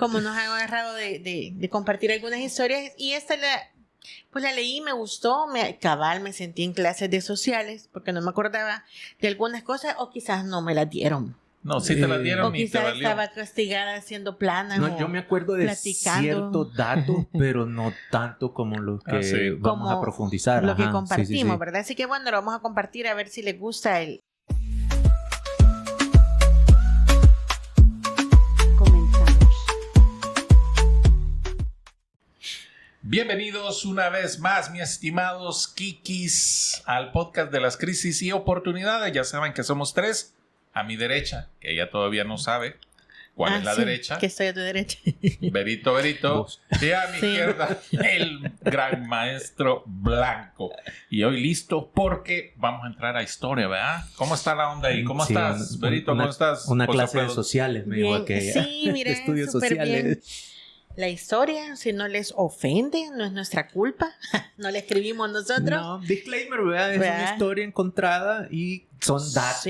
como nos han agarrado de compartir algunas historias. Y esta pues la leí, me gustó, me sentí en clases de sociales, porque no me acordaba de algunas cosas, o quizás no me las dieron. No, sí te la dieron o y te quizás valió. estaba castigada haciendo planas. No, yo me acuerdo de ciertos datos, pero no tanto como los que vamos a profundizar. Lo que compartimos, ¿verdad? Así que bueno, lo vamos a compartir a ver si les gusta el... Bienvenidos una vez más, mis estimados Kikis, al podcast de las crisis y oportunidades. Ya saben que somos tres. A mi derecha, que ella todavía no sabe cuál es la derecha. Que estoy a tu derecha. Berito. Y a mi izquierda, el gran maestro Blanco. Y hoy listo porque vamos a entrar a historia, ¿verdad? ¿Cómo está la onda ahí? ¿Cómo estás, Berito? ¿Cómo estás? Una clase de sociales, me dijo aquella. Sí, mire, estudios súper sociales. bien. La historia, si no les ofende, no es nuestra culpa. No la escribimos nosotros. No, disclaimer, ¿verdad? Es una historia encontrada y son datos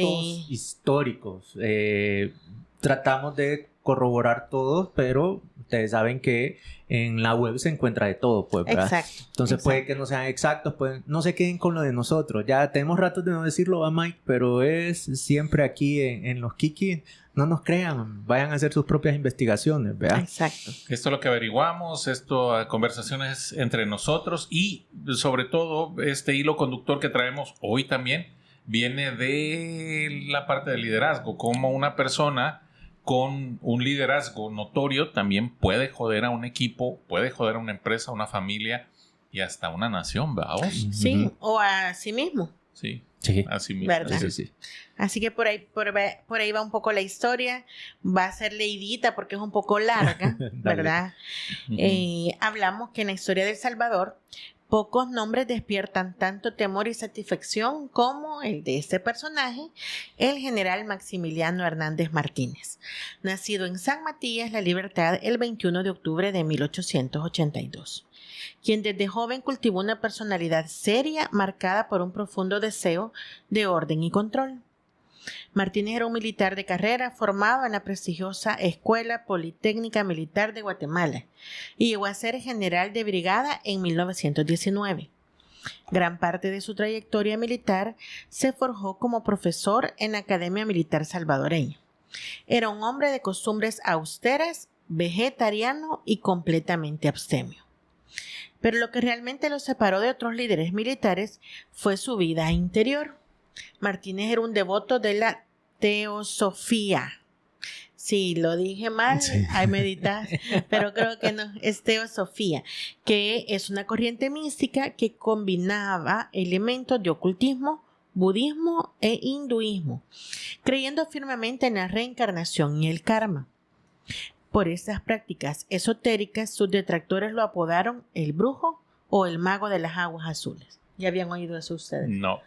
históricos. Tratamos de corroborar todos, pero ustedes saben que en la web se encuentra de todo, pues, ¿verdad? Exacto. Entonces puede que no sean exactos, no se queden con lo de nosotros. Ya tenemos ratos de no decirlo, va Mike, pero es siempre aquí en los Kiki. No nos crean, vayan a hacer sus propias investigaciones, ¿verdad? Exacto. Esto es lo que averiguamos, conversaciones entre nosotros y sobre todo este hilo conductor que traemos hoy también viene de la parte del liderazgo, como una persona con un liderazgo notorio también puede joder a un equipo, puede joder a una empresa, a una familia y hasta una nación, ¿verdad? Sí, o a sí mismo. Sí. Sí, así mismo. ¿Verdad? Sí. Así que por ahí va un poco la historia. Va a ser leidita porque es un poco larga, ¿verdad? Hablamos que en la historia de El Salvador pocos nombres despiertan tanto temor y satisfacción como el de este personaje, el general Maximiliano Hernández Martínez, nacido en San Matías, La Libertad, el 21 de octubre de 1882. Quien desde joven cultivó una personalidad seria marcada por un profundo deseo de orden y control. Martínez era un militar de carrera formado en la prestigiosa Escuela Politécnica Militar de Guatemala y llegó a ser general de brigada en 1919. Gran parte de su trayectoria militar se forjó como profesor en la Academia Militar Salvadoreña. Era un hombre de costumbres austeras, vegetariano y completamente abstemio. Pero lo que realmente lo separó de otros líderes militares fue su vida interior. Martínez era un devoto de la teosofía. Sí, lo dije mal, ahí meditas, pero creo que no, es teosofía, que es una corriente mística que combinaba elementos de ocultismo, budismo e hinduismo, creyendo firmemente en la reencarnación y el karma. Por estas prácticas esotéricas, sus detractores lo apodaron el brujo o el mago de las aguas azules. ¿Ya habían oído eso ustedes? No,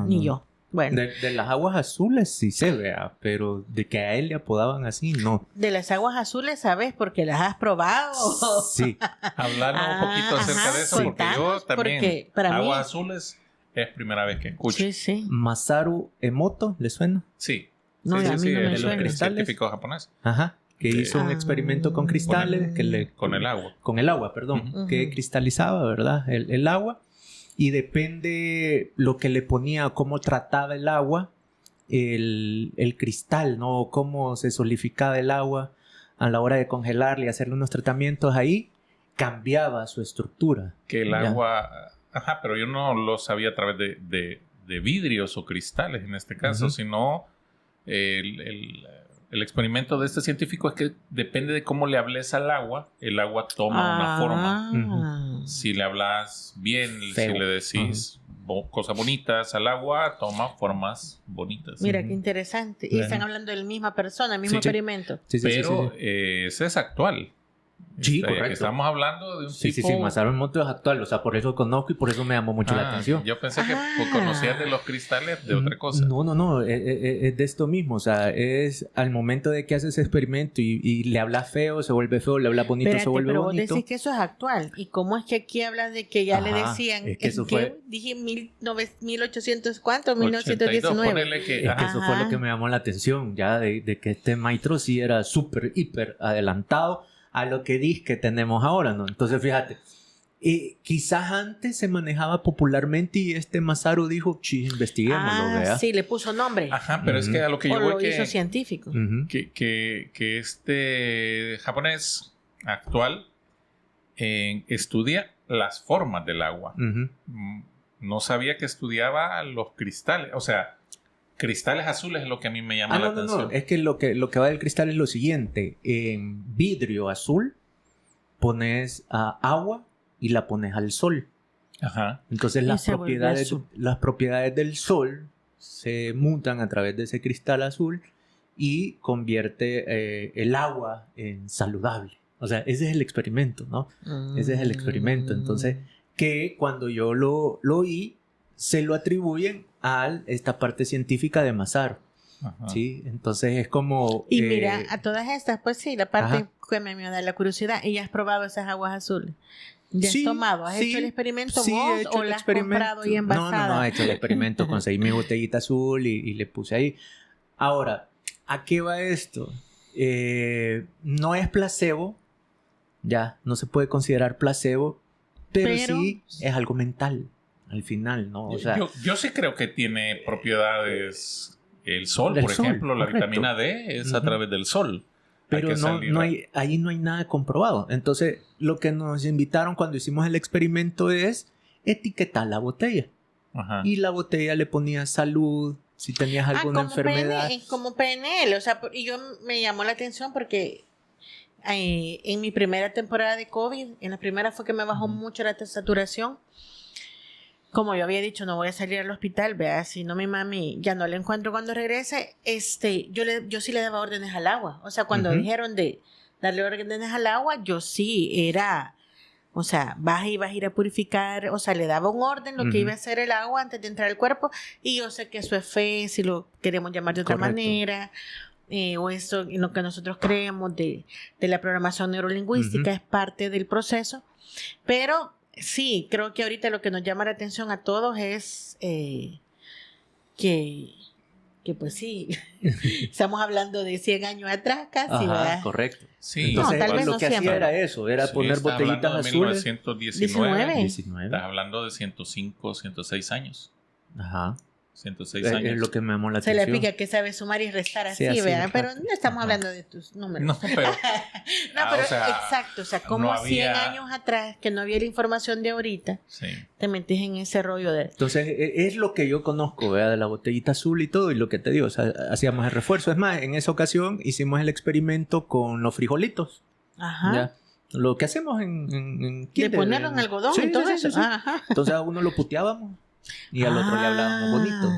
ni yo. Bueno. De las aguas azules sí se vea, pero de que a él le apodaban así, no. De las aguas azules, ¿sabes? Porque las has probado. Sí. Hablarnos un poquito acerca de eso, porque yo también, porque para aguas mí... azules es primera vez que escucho. Sí. Masaru Emoto, ¿le suena? Sí. No, sí, a mí no me el suena. científico japonés. Ajá. Que hizo un experimento con cristales. Con el agua. Con el agua, perdón. Que cristalizaba, ¿verdad? El agua. Y depende lo que le ponía, cómo trataba el agua, el cristal, ¿no? Cómo se solidificaba el agua a la hora de congelarle y hacerle unos tratamientos ahí, cambiaba su estructura. Que el agua... Ajá, pero yo no lo sabía a través de vidrios o cristales en este caso, sino el experimento de este científico es que depende de cómo le hables al agua, el agua toma una forma. Si le hablas bien, Feo. si le decís cosas bonitas al agua, toma formas bonitas. Mira, qué interesante. Y están hablando de la misma persona, el mismo experimento. Sí, pero ese es actual. Sí, Que correcto. estamos hablando de un Sí, tipo... sí, Masaru Emoto es actual, o sea, por eso conozco y por eso me llamó mucho la atención. Yo pensé que conocías de los cristales de otra cosa. No, es de esto mismo, o sea, es al momento de que haces ese experimento y le hablas feo, se vuelve feo, le hablas bonito, Espérate, se vuelve pero bonito. vos decís que eso es actual. ¿Y cómo es que aquí hablas de que ya le Ajá, decían? es que eso ¿qué? fue- Dije 1800, ¿cuánto? 82, 1919. ponele que... Es que ajá. eso fue lo que me llamó la atención, ya de que este maestro sí era súper, hiper adelantado a lo que que tenemos ahora, ¿no? Entonces, fíjate, quizás antes se manejaba popularmente y este Masaru dijo, investiguémoslo, ¿vea? Sí, le puso nombre. Ajá, pero es que a lo que O yo lo voy hizo científico. Ujú. que este japonés actual estudia las formas del agua. Ujú. No sabía que estudiaba los cristales. O sea, cristales azules es lo que a mí me llama la atención. No. Es que lo que va del cristal es lo siguiente. En vidrio azul pones agua y la pones al sol. Ajá. Entonces Y se vuelve azul. las propiedades del sol se mutan a través de ese cristal azul y convierte el agua en saludable. O sea, ese es el experimento, ¿no? Ese es el experimento. Entonces, que cuando yo lo oí, se lo atribuyen a esta parte científica de Masaru. Ajá. ¿Sí? Entonces es como... Y mira, a todas estas, pues sí, la parte Ajá. que me da la curiosidad. ¿Y ya has probado esas aguas azules? ¿Ya Sí, has tomado? ¿Has sí, hecho el experimento sí, vos he hecho o el la has experimento. comprado y envasada? No, he hecho el experimento. Conseguí mi botellita azul y le puse ahí. Ahora, ¿a qué va esto? No es placebo, ya, no se puede considerar placebo, pero sí es algo mental, al final, ¿no? O sea, yo sí creo que tiene propiedades el sol, Del por sol, ejemplo, la correcto. vitamina D es a Ujú. través del sol. pero Hay que salir ahí no hay nada comprobado. Entonces, lo que nos invitaron cuando hicimos el experimento es etiquetar la botella. Ajá. Y la botella le ponía salud, si tenías alguna como enfermedad. como PNL, o sea, y yo me llamó la atención porque en mi primera temporada de COVID, en la primera fue que me bajó mucho la saturación. Como yo había dicho, no voy a salir al hospital, vea, si no mi mami ya no la encuentro cuando regrese, yo sí le daba órdenes al agua. O sea, cuando Ujú. dijeron de darle órdenes al agua, yo sí era, o sea, vas a ir a purificar, o sea, le daba un orden lo que Ujú. iba a hacer el agua antes de entrar al cuerpo, y yo sé que eso es fe, si lo queremos llamar de otra Correcto. manera, o eso, en lo que nosotros creemos de la programación neurolingüística, Ujú. es parte del proceso, pero sí, creo que ahorita lo que nos llama la atención a todos es que pues sí, estamos hablando de 100 años atrás casi, Ajá, ¿verdad? correcto. Sí, Entonces, No, tal vez lo no que hacía siempre. era eso, era sí, poner estás botellitas hablando de azules. 1919. 19. Estás hablando de 105, 106 años. Ajá. 106 Es años. lo que me llamó la Se le atención. pica que sabe sumar y restar así, Sí, así ¿verdad? de Pero rápido. no estamos Ajá. hablando de tus números. No, pero... No, pero o sea, exacto, o sea, como no 100 había- años atrás, que no había la información de ahorita, Sí. te metís en ese rollo de... Entonces, es lo que yo conozco, ¿verdad? De la botellita azul y todo, y lo que te digo, o sea, hacíamos el refuerzo. Es más, en esa ocasión hicimos el experimento con los frijolitos. Ajá. ¿Ya? Lo que hacemos en De kinder, ponerlo en algodón Sí, y todo sí, eso. sí, sí. Ajá. Entonces a uno lo puteábamos y al otro le hablábamos bonito.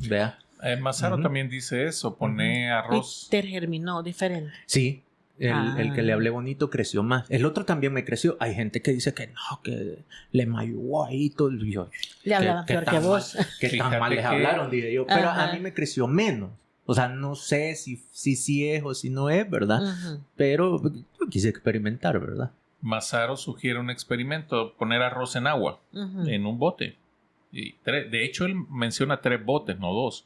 ¿Vea? Masaru Ujú. también dice eso, pone arroz. Y tergerminó diferente. Sí, el que le Ah. hablé bonito creció más. El otro también me creció. Hay gente que dice que no, que le mayó ahí todo. Y yo, Le hablaban peor que tan vos. mal- que tan Fíjate mal les que- hablaron, dije yo. Pero Ajá. a mí me creció menos. O sea, no sé si sí es o si no es, ¿verdad? Ujú. Pero yo quise experimentar, ¿verdad? Masaru sugiere un experimento, poner arroz en agua, Ujú. en un bote. Y de hecho, él menciona 3 botes, no 2.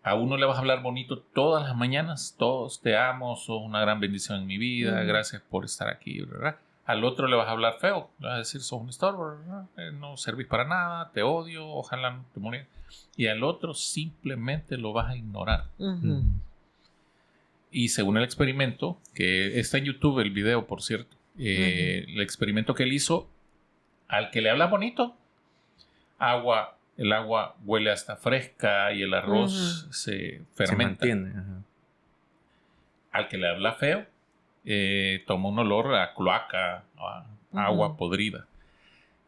A uno le vas a hablar bonito todas las mañanas. Todos te amo, sos una gran bendición en mi vida. Ujú. Gracias por estar aquí. ¿Verdad? Al otro le vas a hablar feo. Le vas a decir, sos un estorbo. ¿Verdad? No servís para nada. Te odio. Ojalá no te mueras. Y al otro simplemente lo vas a ignorar. Ujú. Y según el experimento, que está en YouTube el video, por cierto, el experimento que él hizo, al que le habla bonito, el agua huele hasta fresca y el arroz se Se fermenta. mantiene. Ajá. Al que le habla feo, toma un olor a cloaca, a agua Ujú. podrida.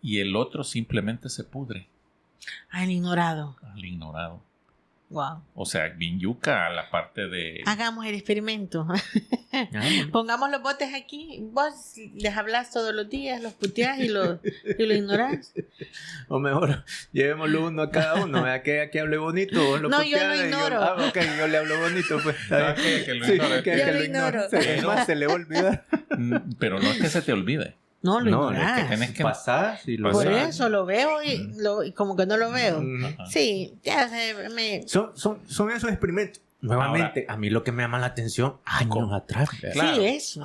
Y el otro simplemente se pudre Al ignorado. al ignorado. Wow. O sea, bien yuca a la parte de... Hagamos el experimento. Pongamos los botes aquí, vos les hablas todos los días, los puteás y lo ignorás. O mejor, llevémoslo uno a cada uno. Vea que hable bonito. Vos lo No, yo puteas lo y ignoro. Ok, yo le hablo bonito. Pues, Que lo ignore. Yo lo ignoro. Es más, se le va a olvidar. Pero no es que se te olvide. No, lo No, ignorás. es que tenés que pasar y lo Por pasar. eso lo veo y como que no lo veo. Ajá. Sí, ya se me... Son esos experimentos. Nuevamente, a mí lo que me llama la atención, años atrás. Claro. Sí, eso.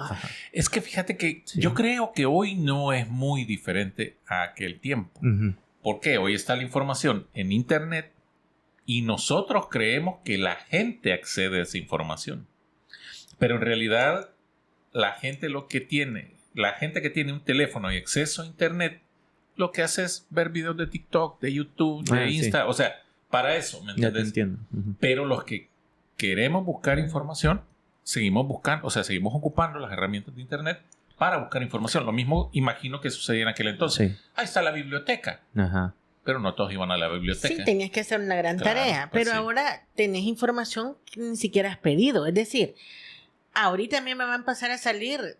Es que fíjate que Sí. yo creo que hoy no es muy diferente a aquel tiempo. Ujú. ¿Por qué? Hoy está la información en internet y nosotros creemos que la gente accede a esa información. Pero en realidad la gente que tiene un teléfono y acceso a internet, lo que hace es ver videos de TikTok, de YouTube, de Sí. Insta, o sea, para eso, ¿me Ya te entiendes? entiendo. Ujú. Pero los que queremos buscar información, seguimos buscando, o sea, seguimos ocupando las herramientas de internet para buscar información. Lo mismo imagino que sucedía en aquel entonces. Sí. Ahí está la biblioteca, Ajá. pero no todos iban a la biblioteca. Sí, tenías que hacer una gran Claro, tarea, pues pero sí. ahora tenés información que ni siquiera has pedido. Es decir, ahorita a mí me va a empezar a salir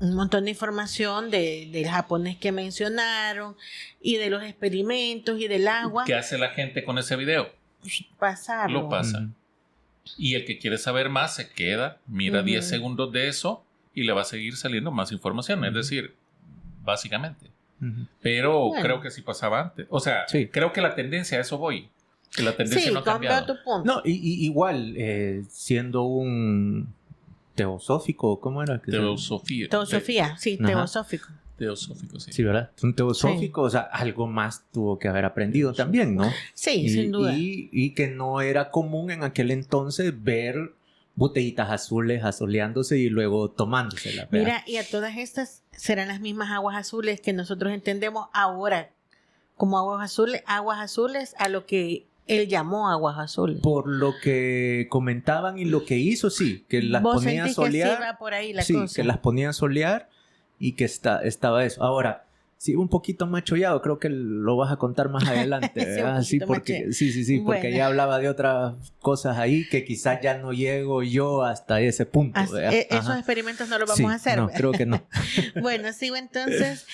un montón de información del japonés que mencionaron y de los experimentos y del agua. ¿Qué hace la gente con ese video? Pasarlo. Lo pasa. Ujú. Y el que quiere saber más se queda, mira Ujú. 10 segundos de eso y le va a seguir saliendo más información. Es Ujú. decir, básicamente. Ujú. Pero Bueno. creo que sí pasaba antes. O sea, Sí. creo que la tendencia, a eso voy. Que la tendencia Sí, no ha comprendo cambiado. tu punto. No, igual, siendo un teosófico, ¿cómo era? Teosofía. Teosofía, sí, Ajá. teosófico. Teosófico, sí. Sí, ¿verdad? Un teosófico, o sea, algo más tuvo que haber aprendido también, ¿no? Sí, sin duda. Y que no era común en aquel entonces ver botellitas azules asoleándose y luego tomándoselas. ¿verdad? Mira, y a todas estas serán las mismas aguas azules que nosotros entendemos ahora como aguas azules a lo que él llamó aguas azules. Por lo que comentaban y lo que hizo, sí, que las ¿Vos ponía a sentís que sí solear. va por ahí la Sí, cosa? que las ponía a solear y que estaba eso. Ahora, sí, un poquito machollado, creo que lo vas a contar más adelante, Sí, un ¿verdad? Sí, poquito porque, machollado. sí, porque Bueno. ya hablaba de otras cosas ahí que quizás ya no llego yo hasta ese punto. ¿verdad? Esos Ajá. experimentos no los Sí, vamos a hacer. no, ¿verdad? creo que no. Bueno, sigo entonces.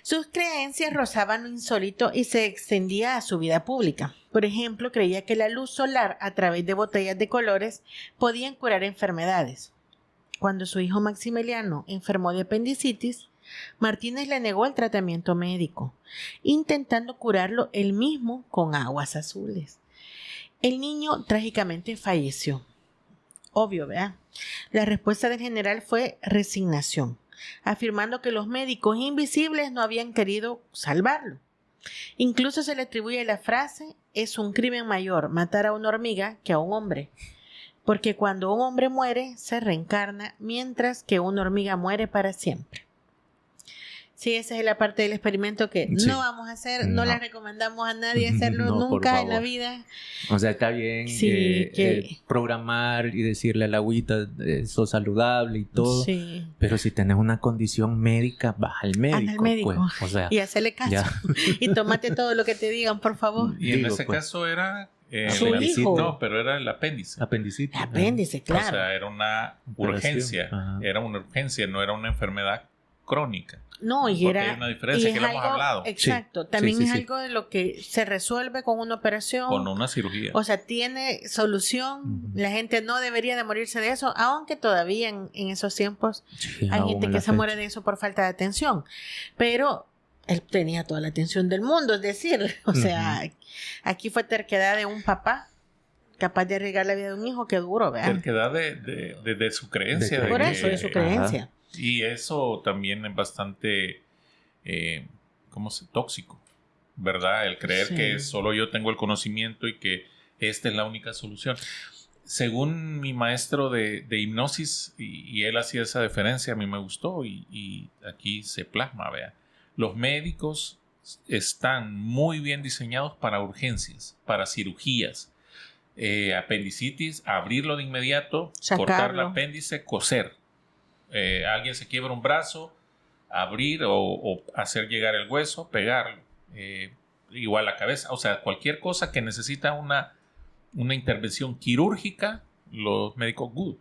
Sus creencias rozaban lo insólito y se extendía a su vida pública. Por ejemplo, creía que la luz solar a través de botellas de colores podían curar enfermedades. Cuando su hijo Maximiliano enfermó de apendicitis, Martínez le negó el tratamiento médico, intentando curarlo él mismo con aguas azules. El niño trágicamente falleció. Obvio, ¿verdad? La respuesta del general fue resignación, afirmando que los médicos invisibles no habían querido salvarlo. Incluso se le atribuye la frase: es un crimen mayor matar a una hormiga que a un hombre, porque cuando un hombre muere se reencarna, mientras que una hormiga muere para siempre. Sí, esa es la parte del experimento que Sí. no vamos a hacer, no No. le recomendamos a nadie hacerlo No, por nunca en la favor. vida. O sea, está bien Sí, programar y decirle al agüita, sos saludable y todo. Sí. Pero si tenés una condición médica, vas al médico. Anda al médico. Pues. O sea, Y hacerle caso. ya. Y tómate todo lo que te digan, por favor. Y en Digo, ese pues. caso era... Su apendicitis. hijo. No, pero era el apéndice. Apendicitis. Apéndice, O claro. sea, era una Operación. urgencia. Ajá. Era una urgencia, no era una enfermedad crónica. No, y Porque era. hay una diferencia y que es lo hemos hablado. Exacto. Sí, También sí, es sí. algo de lo que se resuelve con una operación. Con una cirugía. O sea, tiene solución. Ujú. La gente no debería de morirse de eso, aunque todavía en esos tiempos Sí, hay aún gente en que la se fecha. muere de eso por falta de atención. Pero él tenía toda la atención del mundo, es decir, o sea, aquí fue terquedad de un papá capaz de arriesgar la vida de un hijo, qué duro, ¿verdad? Terquedad de su creencia. De Por que- eso, de su Ajá. creencia. Y eso también es bastante, tóxico, ¿verdad? El creer Sí. que solo yo tengo el conocimiento y que esta es la única solución. Según mi maestro de hipnosis, y él hacía esa diferencia, a mí me gustó y aquí se plasma, vea. Los médicos están muy bien diseñados para urgencias, para cirugías. Apendicitis, abrirlo de inmediato, cortar el Sacarlo. apéndice, coser. Alguien se quiebra un brazo, abrir o hacer llegar el hueso, pegarlo. Igual la cabeza, o sea, cualquier cosa que necesita una intervención quirúrgica, los médicos good.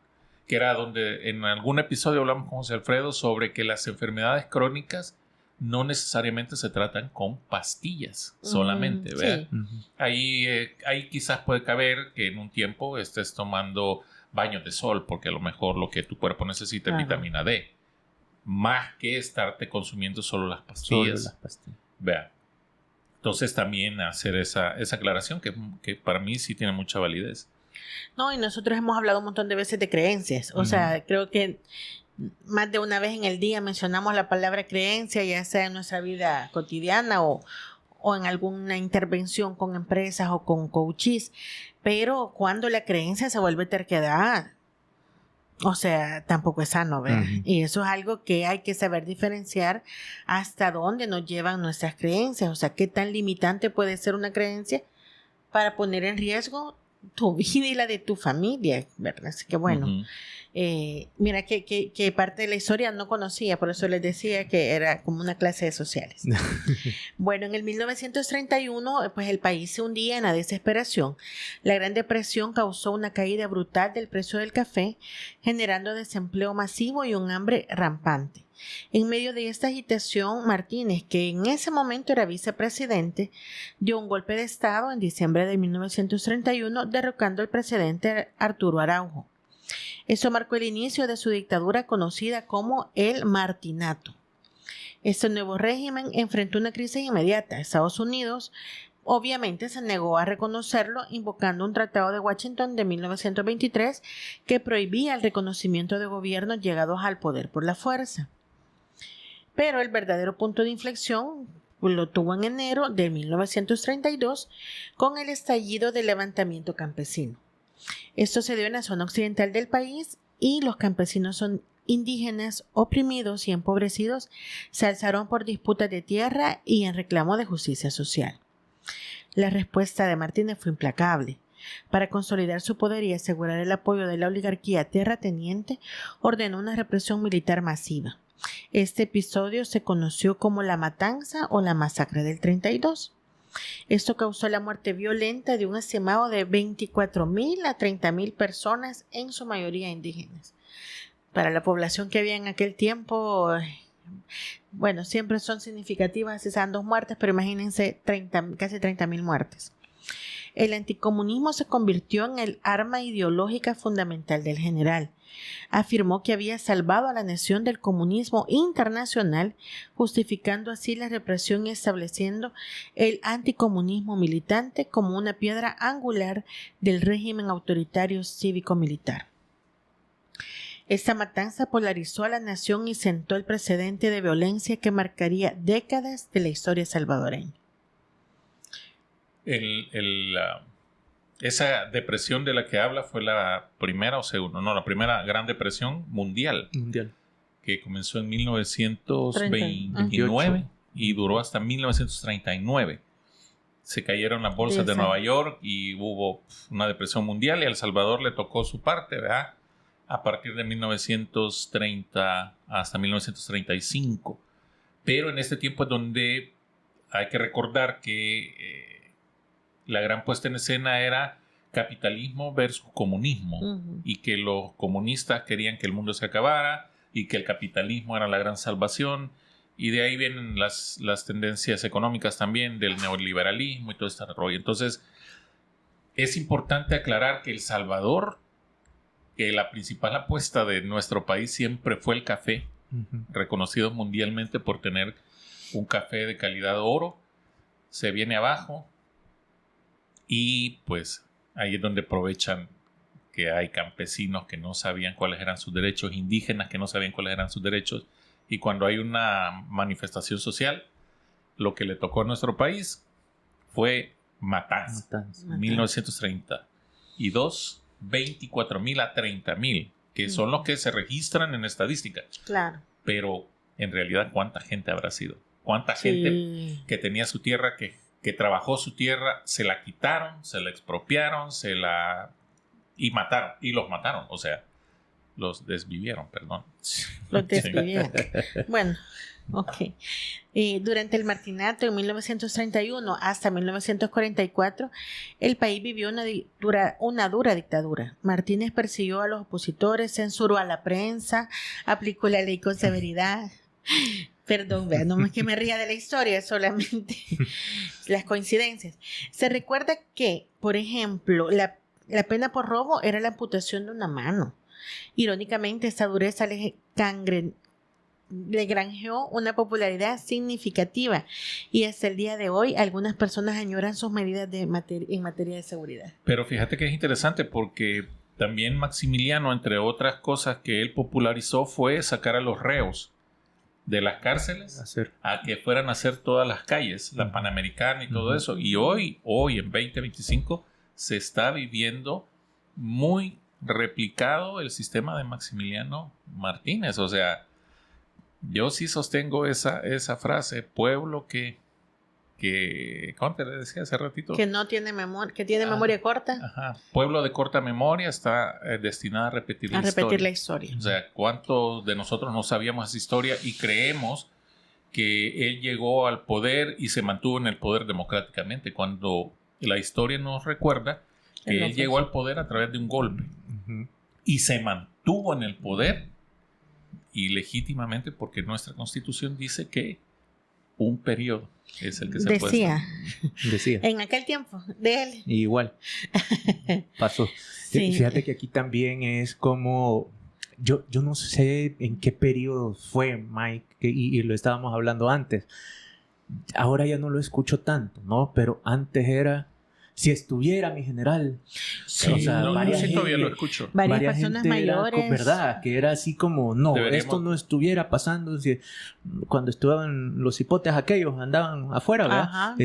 que era donde en algún episodio hablamos con José Alfredo sobre que las enfermedades crónicas no necesariamente se tratan con pastillas solamente, ¿verdad? Sí. Ahí quizás puede caber que en un tiempo estés tomando baños de sol, porque a lo mejor lo que tu cuerpo necesita es vitamina D, más que estarte consumiendo solo las pastillas. Vea. Entonces también hacer esa aclaración que para mí sí tiene mucha validez. No, y nosotros hemos hablado un montón de veces de creencias. O sea, creo que más de una vez en el día mencionamos la palabra creencia, ya sea en nuestra vida cotidiana o en alguna intervención con empresas o con coaches. Pero cuando la creencia se vuelve terquedad, o sea, tampoco es sano, ¿verdad? Y eso es algo que hay que saber diferenciar hasta dónde nos llevan nuestras creencias. O sea, qué tan limitante puede ser una creencia para poner en riesgo tu vida y la de tu familia, ¿verdad? Así que bueno, mira que parte de la historia no conocía, por eso les decía que era como una clase de sociales. Bueno, en el 1931, pues el país se hundía en la desesperación. La Gran Depresión causó una caída brutal del precio del café, generando desempleo masivo y un hambre rampante. En medio de esta agitación, Martínez, que en ese momento era vicepresidente, dio un golpe de estado en diciembre de 1931, derrocando al presidente Arturo Araujo. Eso marcó el inicio de su dictadura conocida como el Martinato. Este nuevo régimen enfrentó una crisis inmediata. Estados Unidos obviamente se negó a reconocerlo, invocando un tratado de Washington de 1923 que prohibía el reconocimiento de gobiernos llegados al poder por la fuerza. Pero el verdadero punto de inflexión lo tuvo en enero de 1932 con el estallido del levantamiento campesino. Esto se dio en la zona occidental del país y los campesinos indígenas oprimidos y empobrecidos se alzaron por disputas de tierra y en reclamo de justicia social. La respuesta de Martínez fue implacable. Para consolidar su poder y asegurar el apoyo de la oligarquía terrateniente, ordenó una represión militar masiva. Este episodio se conoció como la Matanza o la Masacre del 32. Esto causó la muerte violenta de un estimado de 24,000 a 30,000 personas, en su mayoría indígenas. Para la población que había en aquel tiempo, bueno, siempre son significativas esas 2 muertes, pero imagínense casi 30,000 muertes. El anticomunismo se convirtió en el arma ideológica fundamental del general. Afirmó que había salvado a la nación del comunismo internacional, justificando así la represión y estableciendo el anticomunismo militante como una piedra angular del régimen autoritario cívico-militar. Esta matanza polarizó a la nación y sentó el precedente de violencia que marcaría décadas de la historia salvadoreña. Esa depresión de la que habla fue la primera o segunda, no, la primera gran depresión mundial. Que comenzó en 1929 y duró hasta 1939. Se cayeron las bolsas de Nueva York y hubo una depresión mundial y a El Salvador le tocó su parte, ¿verdad? A partir de 1930 hasta 1935. Pero en este tiempo es donde hay que recordar que la gran puesta en escena era capitalismo versus comunismo, y que los comunistas querían que el mundo se acabara y que el capitalismo era la gran salvación, y de ahí vienen las tendencias económicas también del neoliberalismo y todo este rollo. Entonces es importante aclarar que El Salvador, que la principal apuesta de nuestro país siempre fue el café, reconocido mundialmente por tener un café de calidad oro, se viene abajo. Y pues ahí es donde aprovechan que hay campesinos que no sabían cuáles eran sus derechos, indígenas que no sabían cuáles eran sus derechos. Y cuando hay una manifestación social, lo que le tocó a nuestro país fue matanza. 1932, 24,000 a 30,000, que son los que se registran en estadística. Claro. Pero en realidad, ¿cuánta gente habrá sido? ¿Cuánta gente que tenía su tierra, que trabajó su tierra, se la quitaron, se la expropiaron, y mataron, y los mataron, o sea, los desvivieron, perdón. Los despidieron. Bueno, ok. Durante el martinato en 1931 hasta 1944, el país vivió una dura dictadura. Martínez persiguió a los opositores, censuró a la prensa, aplicó la ley con severidad. Perdón, vean, no es que me ría de la historia, solamente las coincidencias. Se recuerda que, por ejemplo, la pena por robo era la amputación de una mano. Irónicamente, esta dureza le granjeó una popularidad significativa y hasta el día de hoy algunas personas añoran sus medidas en materia de seguridad. Pero fíjate que es interesante porque también Maximiliano, entre otras cosas que él popularizó, fue sacar a los reos de las cárceles a que fueran a hacer todas las calles, la Panamericana y todo eso. Y hoy en 2025 se está viviendo muy replicado el sistema de Maximiliano Martínez. O sea, yo sí sostengo esa frase, pueblo que ¿cómo te decía hace ratito? Que no tiene memoria, que tiene memoria corta. Ajá. Pueblo de corta memoria está destinado a repetir la historia. O sea, ¿cuántos de nosotros no sabíamos esa historia y creemos que él llegó al poder y se mantuvo en el poder democráticamente? Cuando la historia nos recuerda que él llegó al poder a través de un golpe y se mantuvo en el poder y legítimamente porque nuestra Constitución dice que un periodo es el que se decía. Decía. En aquel tiempo de él. Igual. Pasó. Sí. Fíjate que aquí también es como... Yo no sé en qué periodo fue, Mike, y lo estábamos hablando antes. Ahora ya no lo escucho tanto, ¿no? Pero antes era... Si estuviera mi general. Sí. O sea, todavía lo escucho. Varias personas mayores. ¿Verdad? Que era así como, no, esto no estuviera pasando. Cuando estaban los hipotes aquellos, andaban afuera, ¿verdad? Ajá.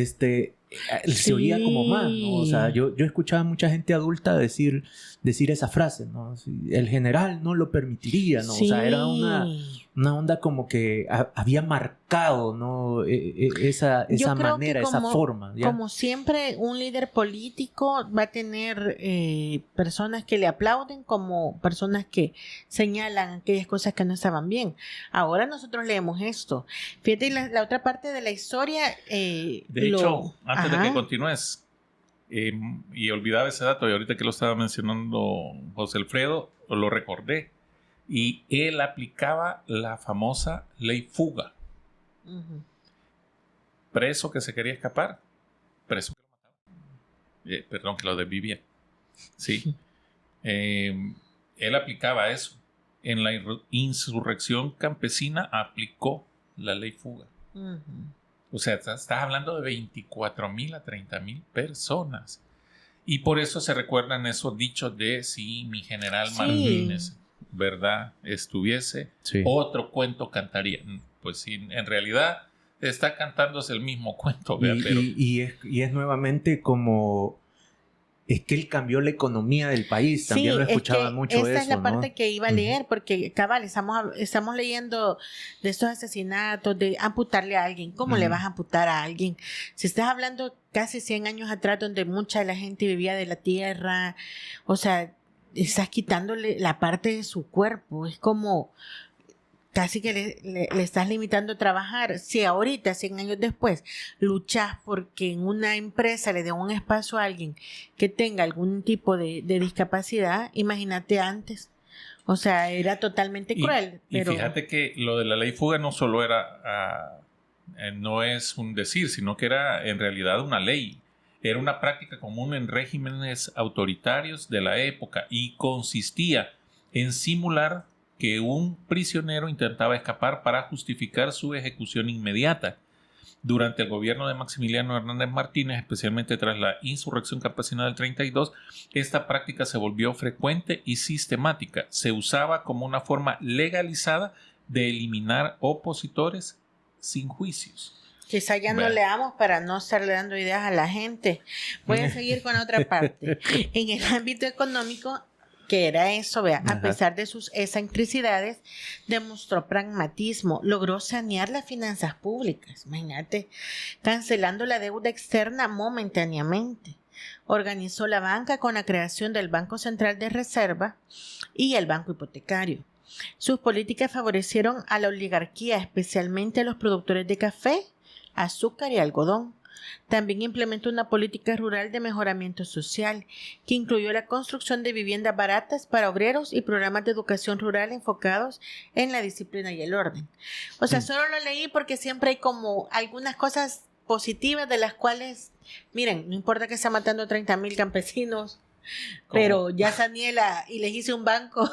Se oía como más, ¿no? O sea, yo escuchaba a mucha gente adulta decir esa frase, ¿no? El general no lo permitiría, ¿no? Sí. O sea, era una onda como que había marcado, ¿no? Esa manera, esa forma. ¿ya? Como siempre, un líder político va a tener personas que le aplauden como personas que señalan aquellas cosas que no estaban bien. Ahora nosotros leemos esto. Fíjate, la otra parte de la historia... de hecho, antes de que continúes, y olvidaba ese dato, y ahorita que lo estaba mencionando José Alfredo, lo recordé. Y él aplicaba la famosa ley fuga. Preso que se quería escapar, preso que lo mataba. Perdón, que lo desvivía. Sí. Él aplicaba eso. En la insurrección campesina aplicó la ley fuga. O sea, estás hablando de 24,000 a 30,000 personas. Y por eso se recuerdan esos dichos de si mi general Martínez, ¿verdad?, estuviese, otro cuento cantaría. Pues sí, en realidad está cantándose el mismo cuento. Y es nuevamente como... Es que él cambió la economía del país. También lo escuchaba mucho eso, esa es la ¿no? parte que iba a leer, porque cabal, estamos leyendo de estos asesinatos, de amputarle a alguien. ¿Cómo le vas a amputar a alguien? Si estás hablando casi 100 años atrás, donde mucha de la gente vivía de la tierra, o sea, estás quitándole la parte de su cuerpo. Es como... casi que le estás limitando a trabajar. Si ahorita, 100 años después, luchas porque en una empresa le dé un espacio a alguien que tenga algún tipo de discapacidad, imagínate antes. O sea, era totalmente cruel. Pero... Y fíjate que lo de la ley fuga no solo era, no es un decir, sino que era en realidad una ley. Era una práctica común en regímenes autoritarios de la época y consistía en simular que un prisionero intentaba escapar para justificar su ejecución inmediata. Durante el gobierno de Maximiliano Hernández Martínez, especialmente tras la insurrección campesina del 32, esta práctica se volvió frecuente y sistemática. Se usaba como una forma legalizada de eliminar opositores sin juicios. Quizá ya no leamos para no estarle dando ideas a la gente. Voy a seguir con otra parte. En el ámbito económico, que era eso, vea, a pesar de sus excentricidades, demostró pragmatismo, logró sanear las finanzas públicas, imagínate, cancelando la deuda externa momentáneamente. Organizó la banca con la creación del Banco Central de Reserva y el Banco Hipotecario. Sus políticas favorecieron a la oligarquía, especialmente a los productores de café, azúcar y algodón. También implementó una política rural de mejoramiento social, que incluyó la construcción de viviendas baratas para obreros y programas de educación rural enfocados en la disciplina y el orden. O sea, solo lo leí porque siempre hay como algunas cosas positivas de las cuales, miren, no importa que está matando 30,000 campesinos, pero ya Saniela y les hice un banco.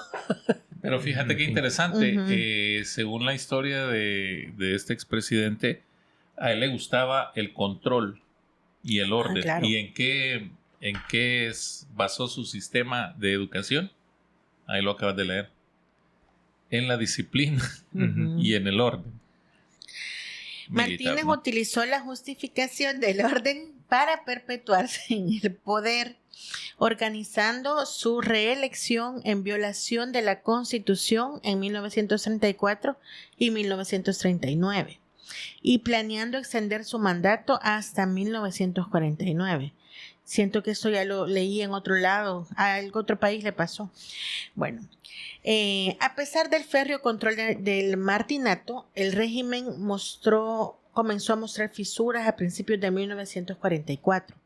Pero fíjate qué interesante, según la historia de este expresidente, a él le gustaba el control y el orden. Claro. ¿Y en qué basó su sistema de educación? Ahí lo acabas de leer. En la disciplina y en el orden. Martínez Militar, ¿no? utilizó la justificación del orden para perpetuarse en el poder, organizando su reelección en violación de la Constitución en 1934 y 1939. Y planeando extender su mandato hasta 1949. Siento que esto ya lo leí en otro lado, a algún otro país le pasó. Bueno, a pesar del férreo control del martinato, el régimen comenzó a mostrar fisuras a principios de 1944.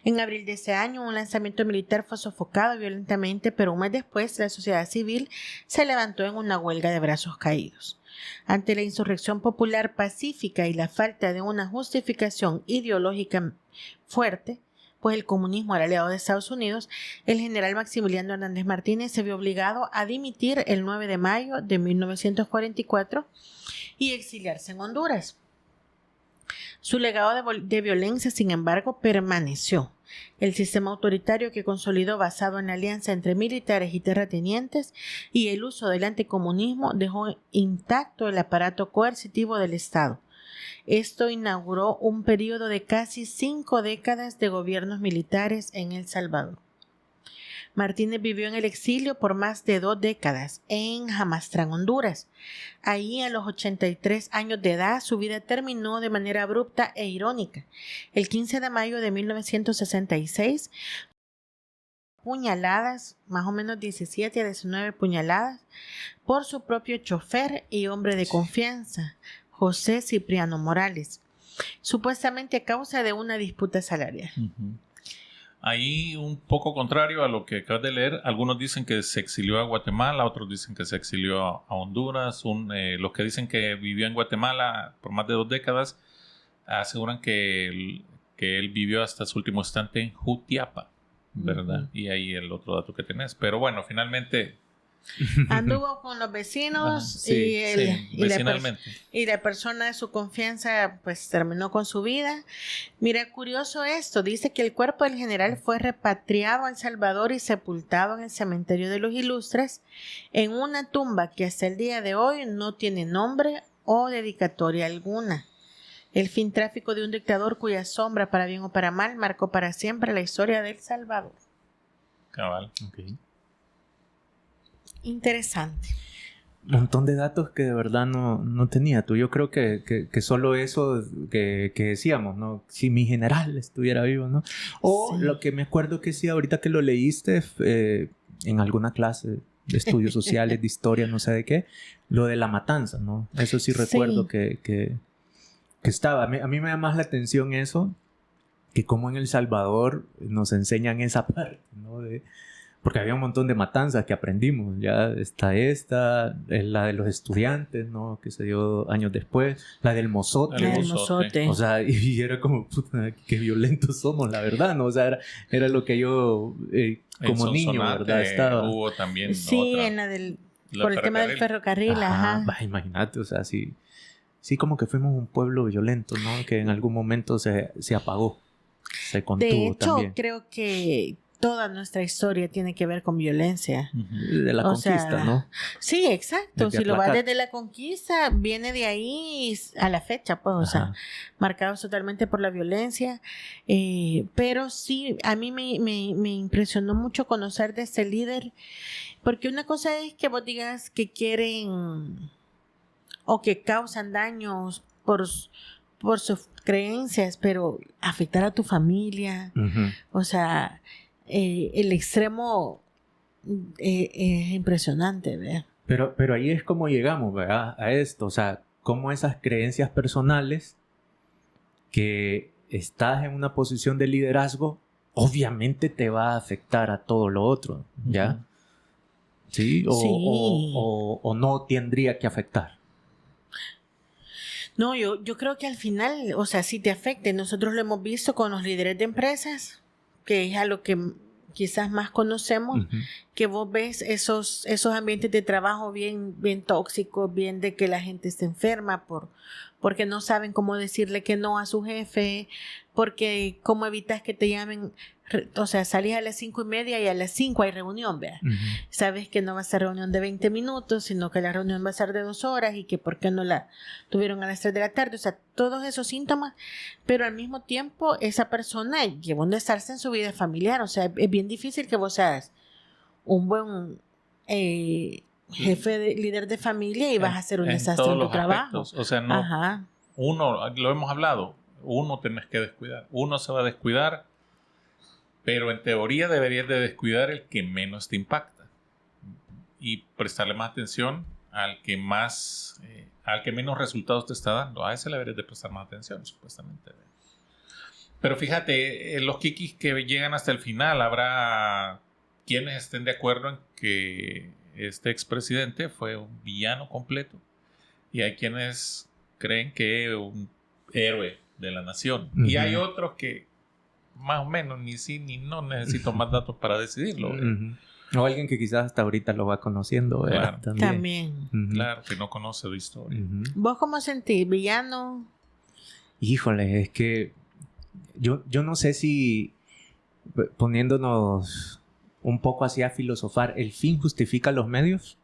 En abril de ese año, un lanzamiento militar fue sofocado violentamente, pero un mes después, la sociedad civil se levantó en una huelga de brazos caídos. Ante la insurrección popular pacífica y la falta de una justificación ideológica fuerte, pues el comunismo era aliado de Estados Unidos, el general Maximiliano Hernández Martínez se vio obligado a dimitir el 9 de mayo de 1944 y exiliarse en Honduras. Su legado de violencia, sin embargo, permaneció. El sistema autoritario que consolidó basado en la alianza entre militares y terratenientes y el uso del anticomunismo dejó intacto el aparato coercitivo del Estado. Esto inauguró un periodo de casi 5 décadas de gobiernos militares en El Salvador. Martínez vivió en el exilio por más de 2 décadas en Jamastrán, Honduras. Ahí, a los 83 años de edad, su vida terminó de manera abrupta e irónica. El 15 de mayo de 1966, puñaladas, más o menos 17 a 19 puñaladas, por su propio chofer y hombre de confianza, José Cipriano Morales, supuestamente a causa de una disputa salarial. Ahí un poco contrario a lo que acabas de leer, algunos dicen que se exilió a Guatemala, otros dicen que se exilió a Honduras, los que dicen que vivió en Guatemala por más de 2 décadas, aseguran que él vivió hasta su último instante en Jutiapa, ¿verdad? Y ahí el otro dato que tenés. Pero bueno, finalmente anduvo con los vecinos y la persona de su confianza pues terminó con su vida. Mira, curioso esto, dice que el cuerpo del general fue repatriado a El Salvador y sepultado en el cementerio de los Ilustres en una tumba que hasta el día de hoy no tiene nombre o dedicatoria alguna. El fin trágico de un dictador cuya sombra, para bien o para mal, marcó para siempre la historia de El Salvador. Cabal. Okay. Interesante. Un montón de datos que de verdad no tenía tú. Yo creo que solo eso que decíamos, ¿no? Si mi general estuviera vivo, ¿no? O sí. Lo que me acuerdo que sí, ahorita que lo leíste en alguna clase de estudios sociales, de historia, no sé de qué, lo de la matanza, ¿no? Eso sí recuerdo que estaba. A mí me da más la atención eso, que como en El Salvador nos enseñan esa parte, ¿no? Porque había un montón de matanzas que aprendimos. Ya está es la de los estudiantes, ¿no? Que se dio años después. La del mozote. El mozote. O sea, y era como, puta, qué violentos somos, la verdad, ¿no? O sea, era lo que yo, como niño, ¿verdad? Estaba. Hubo también sí, otra, en por el tema del ferrocarril, ajá. Imagínate, o sea, sí como que fuimos un pueblo violento, ¿no? Que en algún momento se apagó. Se contuvo de hecho, también. Creo que toda nuestra historia tiene que ver con violencia. De la conquista, ¿no? Sí, exacto. Si lo vas desde la conquista, viene de ahí a la fecha, pues, o sea, marcados totalmente por la violencia. Pero sí, a mí me impresionó mucho conocer de este líder, porque una cosa es que vos digas que quieren o que causan daños por sus creencias, pero afectar a tu familia, o sea, el extremo es impresionante, ¿verdad? Pero ahí es como llegamos, ¿verdad? A esto, o sea, cómo esas creencias personales que estás en una posición de liderazgo, obviamente te va a afectar a todo lo otro, ¿ya? ¿Sí? O no tendría que afectar. No, yo creo que al final, o sea, sí te afecte. Nosotros lo hemos visto con los líderes de empresas, que es a lo que quizás más conocemos, que vos ves esos ambientes de trabajo bien tóxicos, bien de que la gente se enferma porque no saben cómo decirle que no a su jefe, porque cómo evitas que te llamen, o sea, salís a las 5:30 y a las 5 hay reunión, ¿verdad? Sabes que no va a ser reunión de 20 minutos, sino que la reunión va a ser de 2 horas y que por qué no la tuvieron a las 3 de la tarde, o sea, todos esos síntomas, pero al mismo tiempo esa persona lleva un desastre en su vida familiar, o sea, es bien difícil que vos seas un buen líder de familia y vas a hacer un desastre en tu trabajo. Aspectos. O sea, no, uno, lo hemos hablado, uno tenés que descuidar, uno se va a descuidar, pero en teoría deberías de descuidar el que menos te impacta y prestarle más atención al que menos resultados te está dando. A ese le deberías de prestar más atención, supuestamente. Pero fíjate, los kikis que llegan hasta el final, habrá quienes estén de acuerdo en que este expresidente fue un villano completo y hay quienes creen que un héroe de la nación. Y hay otros que más o menos ni sí ni no, necesito más datos para decidirlo. O alguien que quizás hasta ahorita lo va conociendo. Claro. También. Claro, que no conoce de historia. ¿Vos cómo sentís? ¿Villano? Híjole, es que yo no sé si poniéndonos un poco así a filosofar, ¿el fin justifica los medios?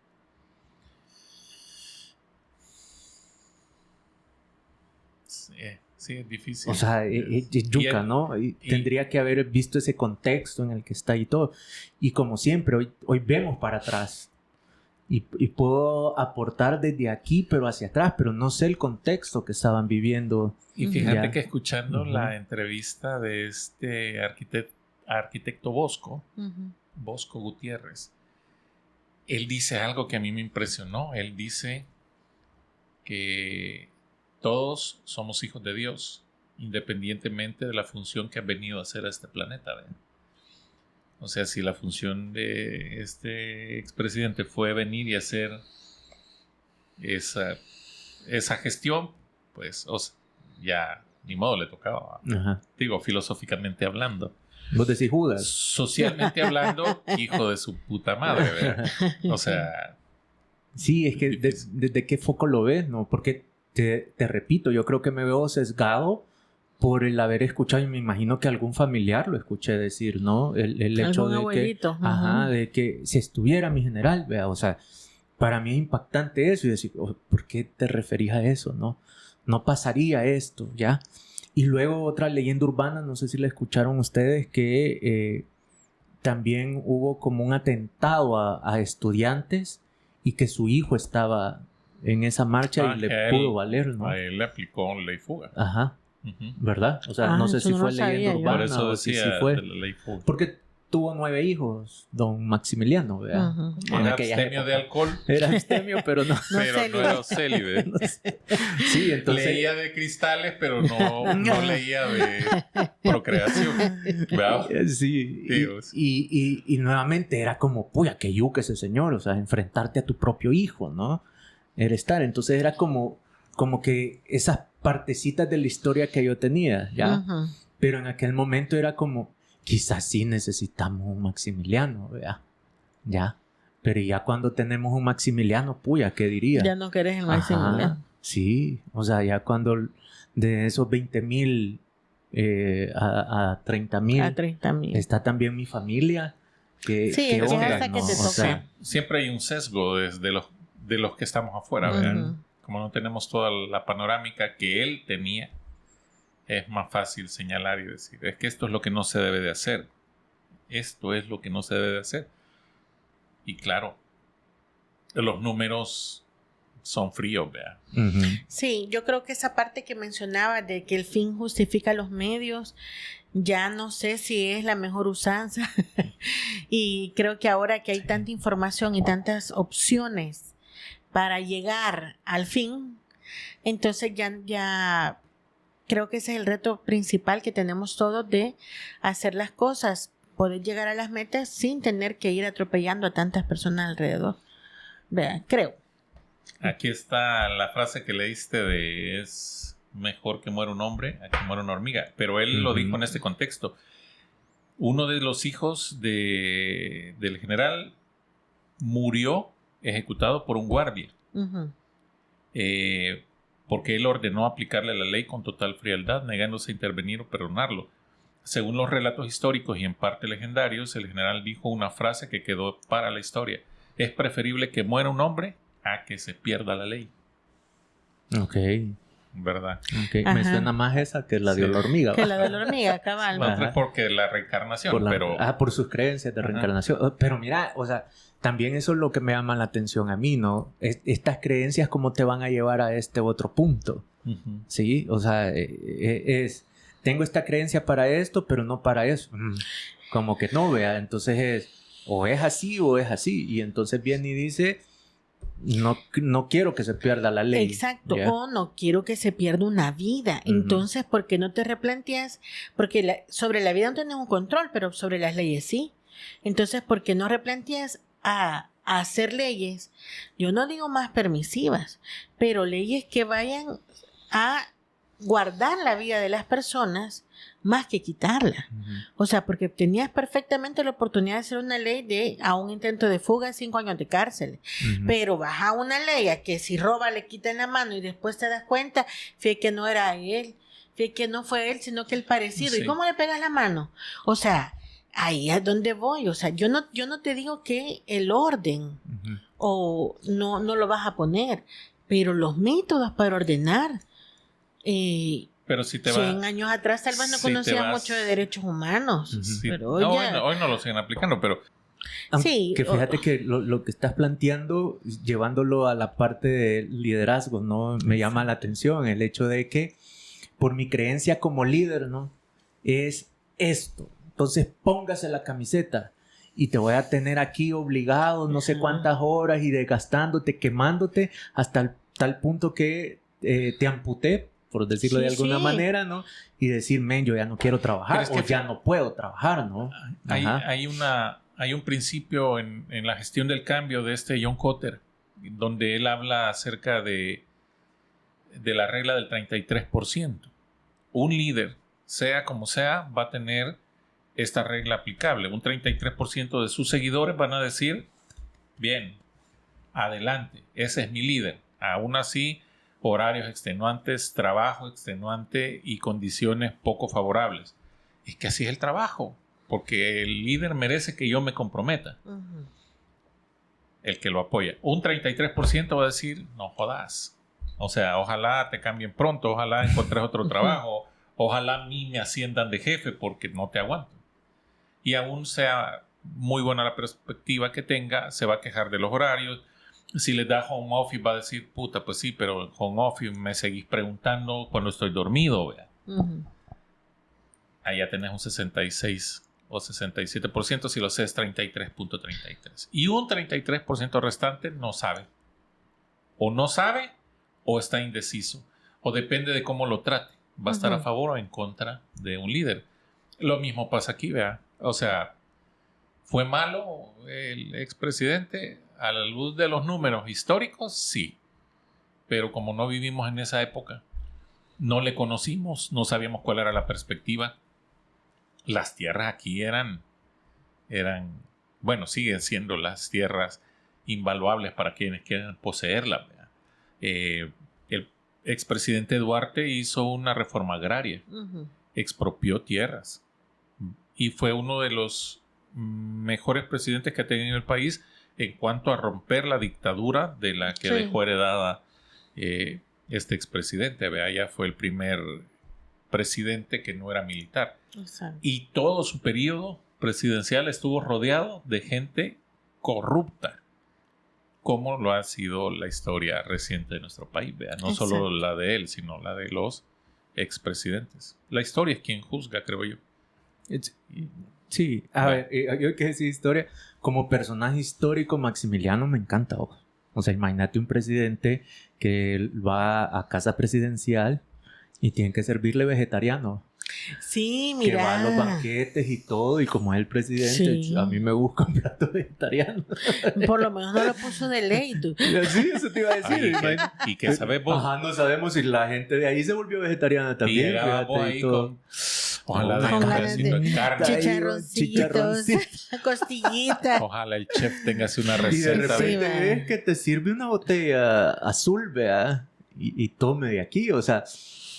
Sí, es difícil. O sea, es yuca, ¿no? Tendría que haber visto ese contexto en el que está y todo. Y como siempre, hoy vemos para atrás. Y puedo aportar desde aquí, pero hacia atrás, pero no sé el contexto que estaban viviendo. Y fíjate que escuchando la entrevista de este arquitecto Bosco Gutiérrez, él dice algo que a mí me impresionó. Él dice que todos somos hijos de Dios, independientemente de la función que han venido a hacer a este planeta. ¿Ven? O sea, si la función de este expresidente fue venir y hacer esa gestión, pues ya ni modo le tocaba. Digo, filosóficamente hablando. ¿Vos decís Judas? Socialmente hablando, hijo de su puta madre, ¿verdad? O sea... Sí, es que ¿desde qué foco lo ves? ¿No? Porque te repito, yo creo que me veo sesgado por el haber escuchado, y me imagino que algún familiar lo escuché decir, ¿no? El hecho de abuelito. de que si estuviera mi general, vea, o sea, para mí es impactante eso y decir, ¿por qué te referís a eso, no? No pasaría esto, ¿ya? Y luego otra leyenda urbana, no sé si la escucharon ustedes, que también hubo como un atentado a estudiantes y que su hijo estaba en esa marcha y le pudo valer, ¿no? A él le aplicó ley fuga. Ajá. ¿Verdad? O sea, no sé si fue leyenda urbana. Por eso decía si fue. de la ley fuga. Porque tuvo 9 hijos, don Maximiliano, ¿verdad? Era abstemio de alcohol. Era abstemio, pero no. Pero no era célibe. No sé. Sí, entonces... Leía de cristales, pero no leía de procreación. ¿Verdad? Sí. Y nuevamente era como, puya, que yuque ese señor. O sea, enfrentarte a tu propio hijo, ¿no? Era estar. Entonces era como que esas partecitas de la historia que yo tenía, ¿ya? Pero en aquel momento era como, quizás sí necesitamos un Maximiliano, ¿verdad? Ya. Pero ya cuando tenemos un Maximiliano, puya, ¿qué diría? Ya no querés el Maximiliano. Sí, o sea, ya cuando de esos 20,000 a 30,000 está también mi familia. Sí, es hasta que te toca. O sea, siempre hay un sesgo de los que estamos afuera, ¿verdad? Como no tenemos toda la panorámica que él tenía, es más fácil señalar y decir, es que esto es lo que no se debe de hacer. Esto es lo que no se debe de hacer. Y claro, los números son fríos, ¿verdad? Sí, yo creo que esa parte que mencionaba de que el fin justifica los medios, ya no sé si es la mejor usanza. Y creo que ahora que hay tanta información y tantas opciones para llegar al fin. Entonces ya creo que ese es el reto principal que tenemos todos, de hacer las cosas, poder llegar a las metas sin tener que ir atropellando a tantas personas alrededor. Vean, creo. Aquí está la frase que leíste de es mejor que muera un hombre a que muera una hormiga, pero él lo dijo en este contexto. Uno de los hijos del general murió ejecutado por un guardia. Porque él ordenó aplicarle la ley con total frialdad, negándose a intervenir o perdonarlo. Según los relatos históricos y en parte legendarios, el general dijo una frase que quedó para la historia: es preferible que muera un hombre a que se pierda la ley. Ok. ¿Verdad? Okay. Me suena más esa que la de la hormiga. Que la de la hormiga, cabal. No es porque la reencarnación, pero... por sus creencias de reencarnación. Pero mira, o sea, también eso es lo que me llama la atención a mí, ¿no? Estas creencias, ¿cómo te van a llevar a este otro punto? ¿Sí? O sea, tengo esta creencia para esto, pero no para eso. Como que no, vea. Entonces o es así o es así. Y entonces viene y dice... No quiero que se pierda la ley. Exacto, o no quiero que se pierda una vida. Entonces, ¿por qué no te replanteas? Porque sobre la vida no tienes un control, pero sobre las leyes sí. Entonces, ¿por qué no replanteas a hacer leyes? Yo no digo más permisivas, pero leyes que vayan a guardar la vida de las personas más que quitarla. O sea, porque tenías perfectamente la oportunidad de hacer una ley a un intento de fuga, 5 años de cárcel. Pero vas a una ley a que si roba le quitan la mano y después te das cuenta, fíjate que no era él, fíjate que no fue él, sino que el parecido. Sí. ¿Y cómo le pegas la mano? O sea, ahí es donde voy. O sea, yo no te digo que el orden o no lo vas a poner, pero los métodos para ordenar. Pero si te 100 años atrás tal vez no conocían mucho de derechos humanos. Sí. Pero hoy no lo siguen aplicando, pero... Sí, que fíjate que lo que estás planteando, llevándolo a la parte de liderazgo, ¿no? Me llama la atención el hecho de que por mi creencia como líder, ¿no? Es esto. Entonces póngase la camiseta y te voy a tener aquí obligado no sé cuántas horas y desgastándote, quemándote hasta tal punto que te amputé, por decirlo de alguna manera, ¿no? Y decir, yo ya no quiero trabajar o ya no puedo trabajar, ¿no? Hay un principio en la gestión del cambio de John Kotter, donde él habla acerca de la regla del 33%. Un líder, sea como sea, va a tener esta regla aplicable. Un 33% de sus seguidores van a decir, bien, adelante, ese es mi líder. Aún así, horarios extenuantes, trabajo extenuante y condiciones poco favorables. Es que así es el trabajo, porque el líder merece que yo me comprometa. El que lo apoya. Un 33% va a decir, no jodas. O sea, ojalá te cambien pronto, ojalá encuentres otro trabajo, ojalá a mí me asciendan de jefe porque no te aguanto. Y aún sea muy buena la perspectiva que tenga, se va a quejar de los horarios. Si les da home office va a decir, puta, pues sí, pero en home office me seguís preguntando cuando estoy dormido, ¿verdad? Allá tenés un 66 o 67%, si lo sé es 33.33. Y un 33% restante no sabe. O no sabe o está indeciso. O depende de cómo lo trate. Va a estar a favor o en contra de un líder. Lo mismo pasa aquí, ¿verdad? O sea, ¿fue malo el expresidente? A la luz de los números históricos, sí. Pero como no vivimos en esa época, no le conocimos, no sabíamos cuál era la perspectiva. Las tierras aquí eran, bueno, siguen siendo las tierras invaluables para quienes quieren poseerlas. El expresidente Duarte hizo una reforma agraria, expropió tierras y fue uno de los mejores presidentes que ha tenido el país en cuanto a romper la dictadura de la que dejó heredada este expresidente. Ella fue el primer presidente que no era militar. Exacto. Y todo su periodo presidencial estuvo rodeado de gente corrupta, como lo ha sido la historia reciente de nuestro país. No solo la de él, sino la de los expresidentes. La historia es quien juzga, creo yo. Sí, a ver, yo que decir historia, como personaje histórico, Maximiliano me encanta. O O sea, imagínate un presidente que va a casa presidencial y tiene que servirle vegetariano. Sí, Que mira. va a los banquetes y todo, y como es el presidente, Sí. a mí me busca un plato vegetariano. Por lo menos no lo puso de ley, tú. Sí, eso te iba a decir. Oye, imagínate. ¿y qué sabes vos? Ajá, no sabemos si la gente de ahí se volvió vegetariana Y también. llegaba vos Fíjate, y ahí todo. con... Ojalá Con de un ganas pedacito de carne. Chicharroncitos, Chicharroncito. costillitas. Ojalá el chef tenga así una Y de receta. Sí, repente va. ves que te sirve una botella azul, vea, y tome de aquí, o sea,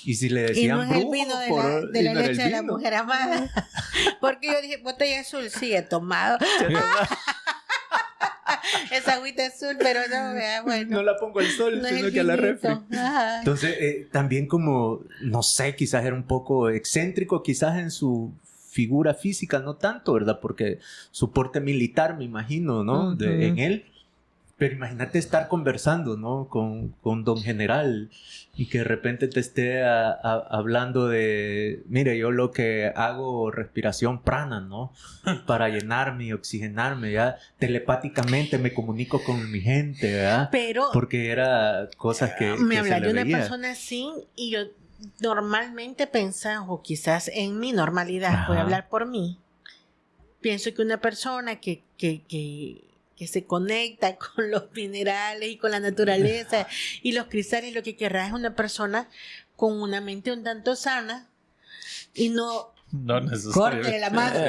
y si le Y decían no es el brujo vino de por- la y no era el leche de la vino. mujer amada. Porque yo dije, botella azul, sí, he tomado. Esa agüita azul, pero no, vea, bueno. No la pongo al sol, No es sino el que a la vinito. refri. Ajá. Entonces, también como, no sé, quizás era un poco excéntrico, quizás en su figura física, no tanto, ¿verdad? Porque su porte militar, me imagino, ¿no? En Ujú. él. Pero imagínate estar conversando, ¿no? Con don general y que de repente te esté hablando de, mire, yo lo que hago respiración prana, ¿no? Para llenarme y oxigenarme, ya telepáticamente me comunico con mi gente, ¿verdad? Pero Porque era cosas que me se hablas le de una veía. persona así y yo normalmente pensaba, o quizás en mi normalidad, Ajá. voy a hablar por mí, pienso que una persona que se conecta con los minerales y con la naturaleza y los cristales, lo que querrá es una persona con una mente un tanto sana y no No corte la mano.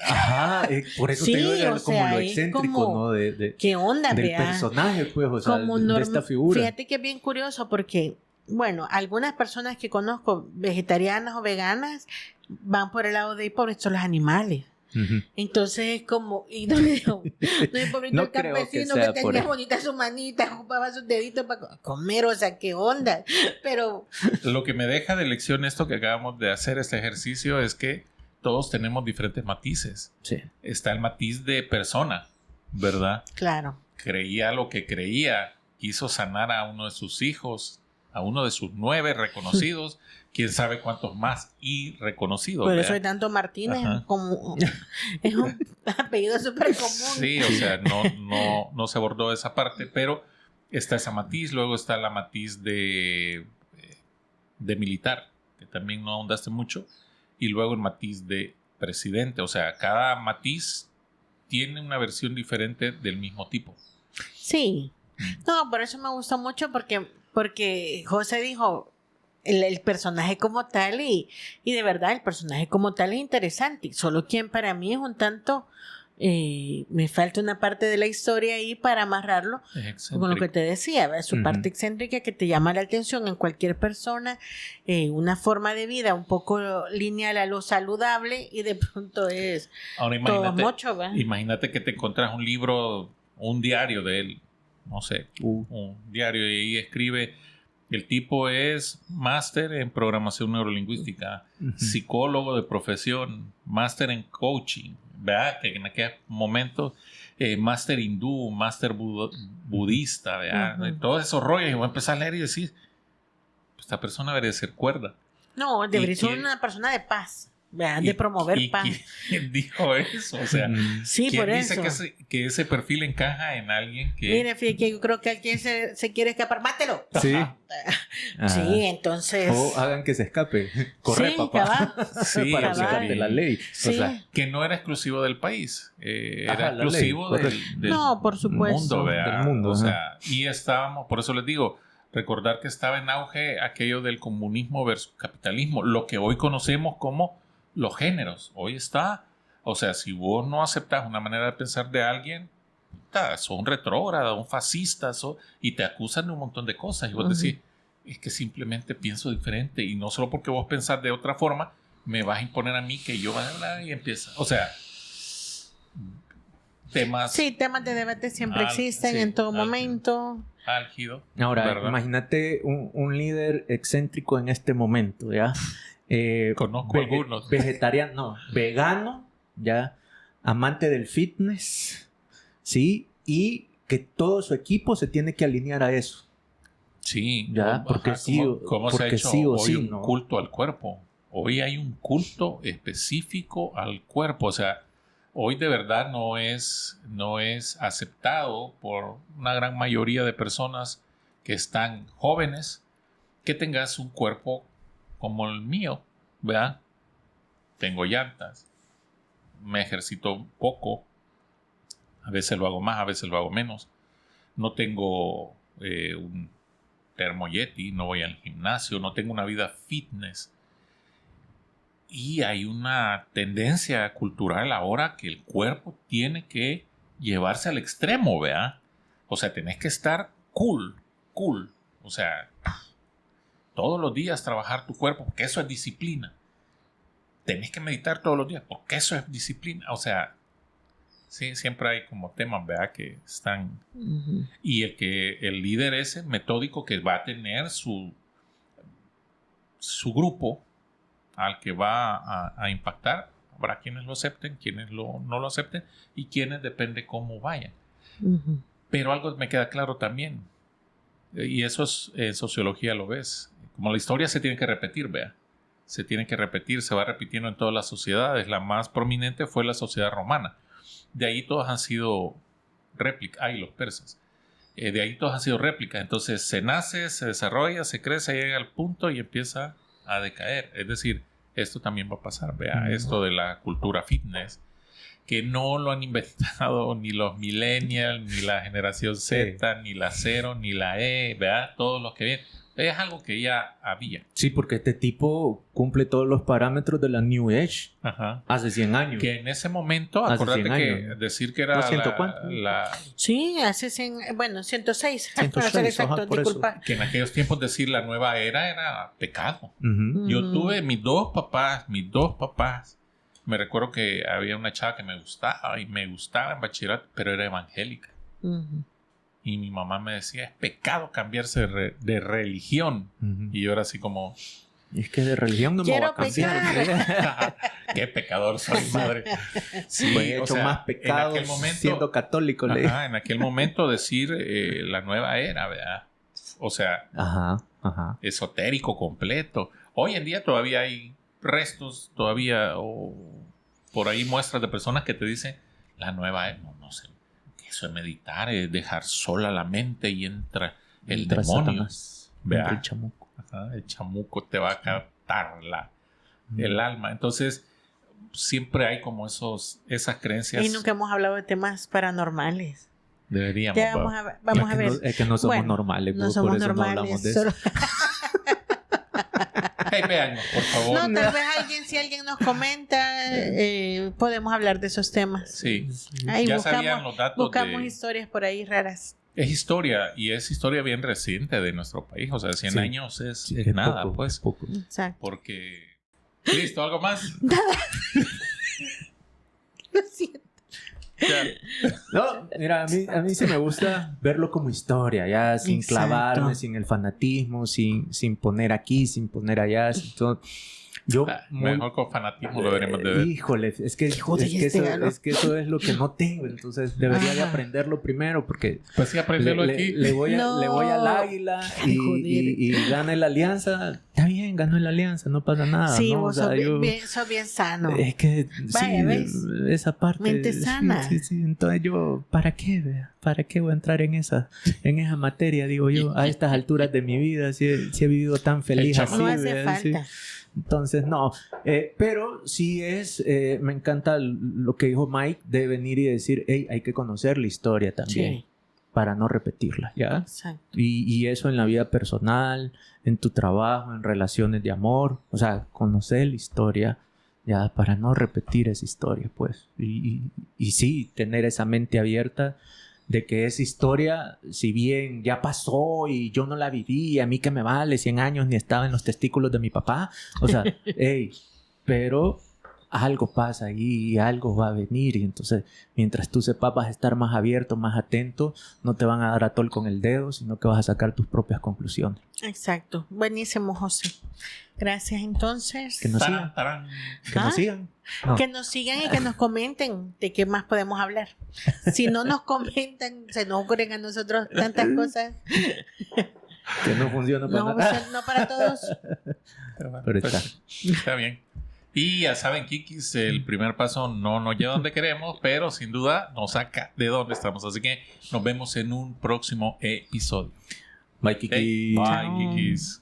Ajá, por eso Sí, te digo era o como sea, lo es excéntrico, como- ¿no? ¿Qué onda, Del vea? personaje, pues, o sea, Como de esta figura. Fíjate que es bien curioso porque, bueno, algunas personas que conozco, vegetarianas o veganas, van por el lado de pobres los animales. Ujú. Entonces es como, y no le digo, no es pobrito No el creo que campesino sea que por tenía eso. bonitas sus manitas, ocupaba sus deditos para comer, o sea, qué onda. Pero Lo que me deja de lección esto que acabamos de hacer, este ejercicio, es que todos tenemos diferentes matices. Sí. Está el matiz de persona, ¿verdad? claro, Creía lo que creía, quiso sanar a uno de sus hijos, a uno de sus 9 reconocidos, quién sabe cuántos más irreconocidos. por ¿verdad? eso hay tanto Martínez, Ajá. como es un apellido súper común. Sí, o sea, no se abordó esa parte, pero está esa matiz, luego está la matiz de militar, que también no ahondaste mucho, y luego el matiz de presidente, o sea, cada matiz tiene una versión diferente del mismo tipo. Sí, no, por eso me gustó mucho porque José dijo el personaje como tal y de verdad el personaje como tal es interesante, solo que para mí es un tanto, me falta una parte de la historia ahí para amarrarlo Es con lo que excéntrico. te decía, ¿verdad? Su Ujú. parte excéntrica que te llama la atención en cualquier persona, una forma de vida un poco lineal a lo saludable y de pronto es Ahora todo mucho, ¿verdad? imagínate que te encuentras un libro, un diario de él, no sé, un diario y ahí escribe, el tipo es máster en programación neurolingüística, Ujú. psicólogo de profesión, máster en coaching, ¿verdad? Que en aquel momento, máster hindú, máster budista, ¿verdad? Ujú. Todos esos rollos, y voy a empezar a leer y decir, esta persona debería ser cuerda. No, debería ser quién- una persona de paz, ¿verdad? Y- De promover y paz. ¿Quién dijo eso? O sea, Mm. Sí, ¿quién por dice eso. que ese perfil encaja en alguien que... Mire, fíjate que yo creo que alguien se quiere escapar. ¡Mátelo! Sí. Sí, entonces. O hagan que se escape. Corre, sí, papá. cabal. Sí, Para o sea, aplicarte la ley. Sí. O sea, que no era exclusivo del país, era Ajá, la exclusivo ley, del, correcto. del No, por supuesto. mundo, ¿verdad? Del mundo, o ajá. sea, y estábamos, por eso les digo, recordar que estaba en auge aquello del comunismo versus capitalismo, lo que hoy conocemos como los géneros. Hoy está, o sea, si vos no aceptas una manera de pensar de alguien, puta, sos un retrógrado, un fascista, y te acusan de un montón de cosas. Y vos Ujú. decís, es que simplemente pienso diferente, y no solo porque vos pensás de otra forma, me vas a imponer a mí que yo y empieza. O sea, temas Sí, temas de debate siempre existen sí, en todo álgido. momento. álgidos. ahora, ¿verdad? imagínate un líder excéntrico en este momento, ¿ya? Conozco algunos. Vegetariano, no, vegano, ¿ya? Amante del fitness, ¿sí? Y que todo su equipo se tiene que alinear a eso. Sí, Ya, porque sí ¿cómo se ha porque hecho sí o hoy sí, un ¿no? culto al cuerpo? Hoy hay un culto específico al cuerpo. O sea, hoy de verdad no es aceptado por una gran mayoría de personas que están jóvenes que tengas un cuerpo como el mío, ¿verdad? Tengo llantas, me ejercito poco, a veces lo hago más, a veces lo hago menos. No tengo un termoyeti, no voy al gimnasio, no tengo una vida fitness. Y hay una tendencia cultural ahora que el cuerpo tiene que llevarse al extremo, ¿verdad? O sea, tenés que estar cool. O sea, todos los días trabajar tu cuerpo, porque eso es disciplina. Tenés que meditar todos los días, porque eso es disciplina. O sea, sí, siempre hay como temas, ¿verdad? Que están... Ujú. Y el líder ese metódico que va a tener su grupo al que va a impactar, habrá quienes lo acepten, quienes no lo acepten y quienes depende cómo vayan. Ujú. Pero algo me queda claro también, y eso es, en sociología lo ves, como la historia se tiene que repetir, vea, se tiene que repetir, se va repitiendo en todas las sociedades. La más prominente fue la sociedad romana. De ahí todos han sido réplicas, los persas. De ahí todos han sido réplicas. Entonces se nace, se desarrolla, se crece, llega al punto y empieza a decaer. Es decir, esto también va a pasar, vea, esto de la cultura fitness, que no lo han inventado ni los millennials, ni la generación Z, ni la 0, ni la E, vea, todos los que vienen. Es algo que ya había. Sí, porque este tipo cumple todos los parámetros de la New Age. Ajá. Hace 100 años. Que en ese momento, Hace acordate 100 que años. decir que era ¿No, 100 cuánto? Sí, hace 106. 106, Para ser exacto, ajá, por eso. disculpa. que en aquellos tiempos decir la nueva era pecado. Ujú. Yo tuve mis dos papás. Me recuerdo que había una chava que me gustaba en bachillerato, pero era evangélica. Ujú. Y mi mamá me decía, es pecado cambiarse de religión. Ujú. Y yo era así como, Es que de religión no me Quiero voy a cambiar. pecar. qué pecador soy, madre. Sí, Pues he o hecho sea, más pecados en aquel momento, siendo católico. ajá, en aquel momento decir la nueva era, ¿verdad? O sea, Ajá. esotérico completo. Hoy en día todavía hay restos, todavía, o por ahí muestras de personas que te dicen, la nueva era, no sé, eso es meditar, es dejar sola la mente y entra el Entra demonio. Satanás, Vea. entra el chamuco. Ajá, el chamuco te va a captar el alma. Entonces, siempre hay como esas creencias. Y nunca hemos hablado de temas paranormales. Deberíamos. Ya vamos a ver. Es que no somos Bueno, normales, no por somos eso normales. no hablamos de eso. solo- Hey, véanos, por favor. No, tal vez si alguien nos comenta, podemos hablar de esos temas. Sí. Ahí Ya sabían los datos buscamos historias por ahí raras. Es historia, y es historia bien reciente de nuestro país. O sea, 100 Sí. años es Sí, nada, poco, pues. poco. Exacto. Porque... ¿Listo? ¿Algo más? Lo siento. Ya. No, mira, a mí sí me gusta verlo como historia, ya sin Exacto. clavarme, sin el fanatismo, sin poner aquí, sin poner allá. Yo Mejor con fanatismo lo deberíamos de ver. Híjole, es que eso es lo que no tengo, entonces debería de aprenderlo primero porque Pues sí, aprenderlo aquí. le voy No. al Águila Ay, joder. y gana la Alianza. Está bien, ganó la Alianza, no pasa nada. Sí, ¿no? vos O sea, sos bien sano. es que Vaya, sí, ¿ves? esa parte. Mente sí, sana. Sí, entonces yo, ¿para qué? Vea? ¿Para qué voy a entrar en esa materia? Digo yo, a estas alturas de mi vida, si he vivido tan feliz El así. No hace vea, sí. falta. Entonces, no. Pero sí me encanta lo que dijo Mike de venir y decir, hey, hay que conocer la historia también. Sí, Para no repetirla, ¿ya? exacto. Y eso en la vida personal, en tu trabajo, en relaciones de amor. O sea, conocer la historia, ya, para no repetir esa historia, pues. Y sí, tener esa mente abierta de que esa historia, si bien ya pasó y yo no la viví, a mí que me vale 100 años ni estaba en los testículos de mi papá. O sea, hey, pero algo pasa ahí y algo va a venir. Y entonces, mientras tú sepas, vas a estar más abierto, más atento. No te van a dar atol con el dedo, sino que vas a sacar tus propias conclusiones. Exacto. Buenísimo, José. Gracias, entonces. Que nos Tarán, sigan. tarán. Que nos sigan. No. Que nos sigan y que nos comenten de qué más podemos hablar. Si no nos comentan, se nos ocurren a nosotros tantas cosas. Que no funciona para No, nada. no para todos. Pero bueno, Pero pues, está. está bien. Y ya saben, Kikis, el primer paso no nos lleva donde queremos, pero sin duda nos saca de donde estamos. Así que nos vemos en un próximo episodio. Bye, Kikis. Bye, Chao. Kikis.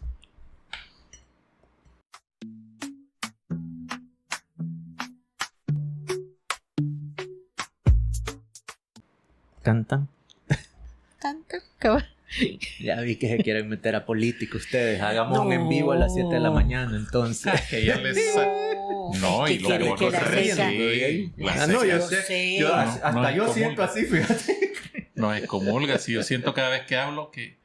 Cantan. Tanto. Ya vi que se quieren meter a política ustedes. Hagamos un No. en vivo a las 7 de la mañana, entonces. Que ya les... No, ¿Qué y lo quiere peor que no la se seca? ríen. La Ah, no, yo seca sé. sé. Yo, No, hasta no yo es siento común. así, fíjate. nos excomulga. Si yo siento cada vez que hablo que